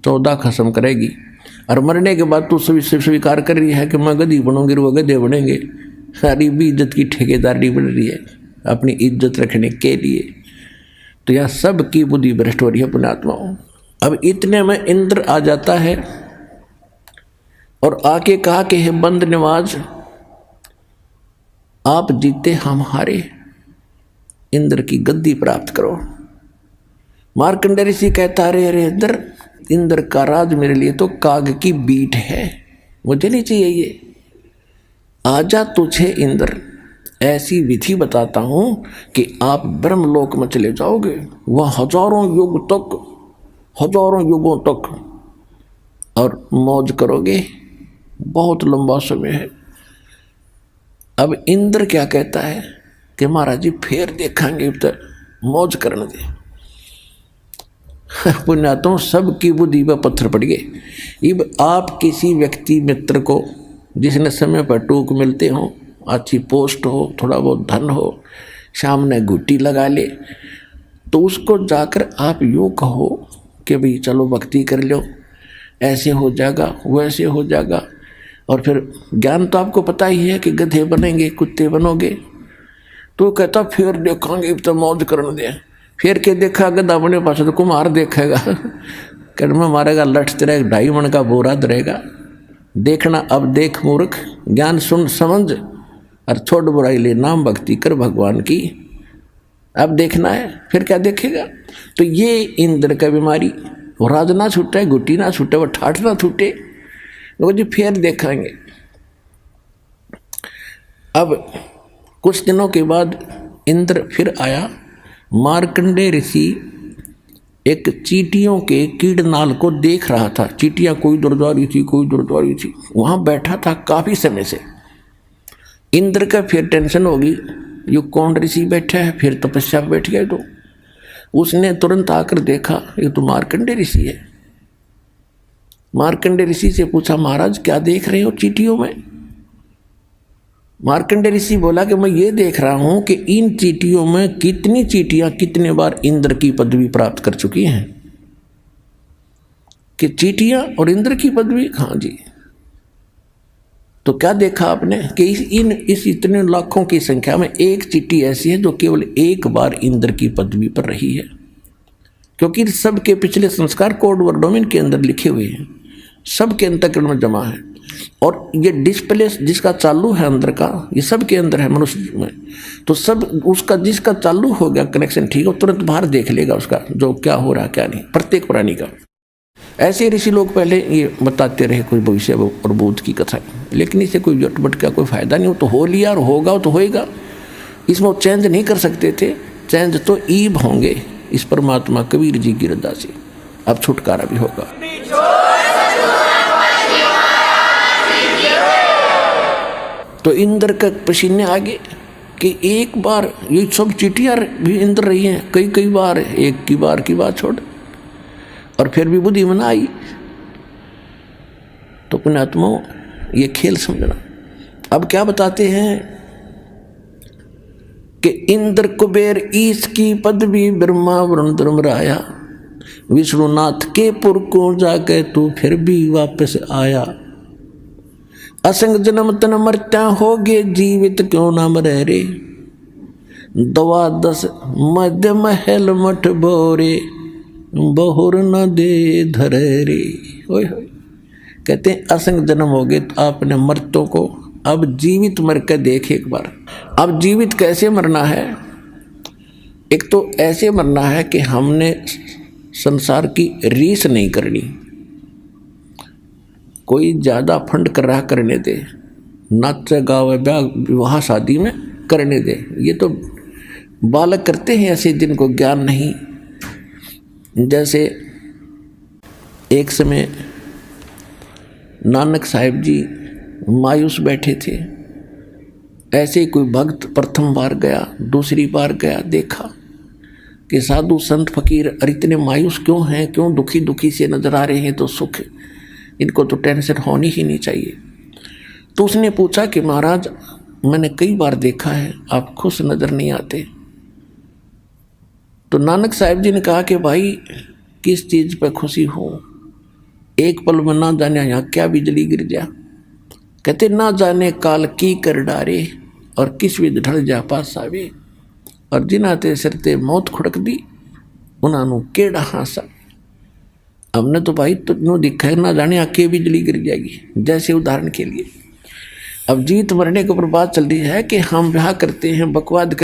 14 खत्म करेगी, और मरने के बाद तो सभी स्वीकार कर रही है कि मैं गधी बनूंगी, वो गधे बनेंगे। सारी भी इज्जत की ठेकेदारी बन रही है अपनी इज्जत रखने के लिए। तो यह सब की बुद्धि भ्रष्ट हो रही है पुण्यात्माओं। अब इतने में इंद्र आ जाता है और आके कहा कि हे बंद नवाज, आप जीते हम हारे, इंद्र की गद्दी प्राप्त करो। मार्कंडेय ऋषि कहता अरे इंद्र का राज मेरे लिए तो काग की बीट है, मुझे नहीं चाहिए ये। आजा तुझे इंद्र ऐसी विधि बताता हूं कि आप ब्रह्मलोक में चले जाओगे, वह हजारों युगों तक और मौज करोगे, बहुत लंबा समय है। अब इंद्र क्या कहता है कि महाराज जी फिर देखेंगे, तो मौज करने दे। पुण्यात्मा सबकी बुद्धि पर पत्थर पड़ गए। अब आप किसी व्यक्ति मित्र को जिसने समय पर टूक मिलते हो, अच्छी पोस्ट हो, थोड़ा बहुत धन हो, सामने घुट्टी लगा ले, तो उसको जाकर आप यूँ कहो कि भाई चलो भक्ति कर लो, ऐसे हो जाएगा वैसे हो जाएगा। और फिर ज्ञान तो आपको पता ही है कि गधे बनेंगे, कुत्ते बनोगे। तो कहता फिर देखेंगे तो मौज करने दे। फिर के देखा गधा बने पास तो कुम्हार देखेगा, कर्म मारेगा, लठ तेरा 2.5 मन का बोरा धरेगा। देखना अब देख मूर्ख, ज्ञान सुन समझ और छोड़ बुराई ले, नाम भक्ति कर भगवान की। अब देखना है, फिर क्या देखेगा। तो ये इंद्र का बीमारी, वो राज ना छूटे, गुट्टी ना छूटे, वो ठाठ ना छूटे, वो जी फिर देखेंगे। अब कुछ दिनों के बाद इंद्र फिर आया। मार्कंडेय ऋषि एक चींटियों के कीड़नाल को देख रहा था। चींटियां कोई दूर जा रही थी, कोई दूर जा रही थी, वहां बैठा था काफी समय से। इंद्र का फिर टेंशन होगी, ये कौन ऋषि बैठा है, फिर तपस्या पर बैठ गया। तो उसने तुरंत आकर देखा ये तो मार्कंडेय ऋषि है। मार्कंडेय ऋषि से पूछा महाराज क्या देख रहे हो चींटियों में। मार्कंडेय ऋषि बोला कि मैं ये देख रहा हूं कि इन चींटियों में कितनी चींटियां कितने बार इंद्र की पदवी प्राप्त कर चुकी हैं। कि चींटियां और इंद्र की पदवी, हाँ जी। तो क्या देखा आपने कि इस इतने लाखों की संख्या में एक चींटी ऐसी है जो केवल एक बार इंद्र की पदवी पर रही है। क्योंकि सबके पिछले संस्कार कोड वर्डों में इनके अंदर लिखे हुए हैं, सबके अंतःकरण में जमा है। और ये डिस्प्ले जिसका चालू है अंदर का, ये सबके अंदर है मनुष्य में। तो सब उसका जिसका चालू हो गया कनेक्शन ठीक है, तुरंत बाहर देख लेगा उसका जो क्या हो रहा है क्या नहीं, प्रत्येक प्राणी का। ऐसे ऋषि लोग पहले ये बताते रहे कोई भविष्य और बोध की कथा, लेकिन इसे कोई जटपट का कोई फायदा नहीं। हो तो हो लिया और होगा तो होएगा, इसमें वो चेंज नहीं कर सकते थे। चेंज तो ईब होंगे इस परमात्मा कबीर जी की रजा से। अब छुटकारा भी होगा। तो इंद्र का पसीने आगे कि एक बार ये सब चींटियां भी इंद्र रही हैं, कई बार, एक की बार की बात छोड़, और फिर भी बुद्धि में ना आई। तो पुण्यात्मा ये खेल समझना। अब क्या बताते हैं कि इंद्र कुबेर ईश की पदवी ब्रह्मा वरुण धर्मराया, विष्णुनाथ के पुर को जाके तू फिर भी वापस आया। असंग जन्म तन मरता होगे जीवित क्यों ना मरे रे, 12 मध्य महल मठ बोरे बहुर न दे धरे रे। कहते हैं असंग जन्म हो गए तो आपने मर्तों को अब जीवित मर के देख एक बार। अब जीवित कैसे मरना है। एक तो ऐसे मरना है कि हमने संसार की रीस नहीं करनी, कोई ज़्यादा फंड कर रहा करने दे, नाच गावे विवाह शादी में करने दे। ये तो बालक करते हैं ऐसे, जिनको ज्ञान नहीं। जैसे एक समय नानक साहिब जी मायूस बैठे थे, ऐसे ही कोई भक्त प्रथम बार गया, दूसरी बार गया, देखा कि साधु संत फकीर इतने मायूस क्यों हैं, क्यों दुखी दुखी से नजर आ रहे हैं, तो सुख, इनको तो टेंशन होनी ही नहीं चाहिए। तो उसने पूछा कि महाराज मैंने कई बार देखा है आप खुश नजर नहीं आते। तो नानक साहिब जी ने कहा कि भाई किस चीज़ पर खुशी हो। एक पल में ना जाने यहाँ क्या बिजली गिर जा। कहते ना जाने काल की कर डारे और किस विध ढल जा पास आवे। और जिन्हां ते सिर ते मौत खुड़क दी उन्होंने केड़ा हासा। हमने तो भाई तो नो दिखा है ना जाने आके बिजली गिर जाएगी। जैसे उदाहरण के लिए अब जीत मरने के ऊपर बात चल रही है कि हम ब्याह करते हैं बकवाद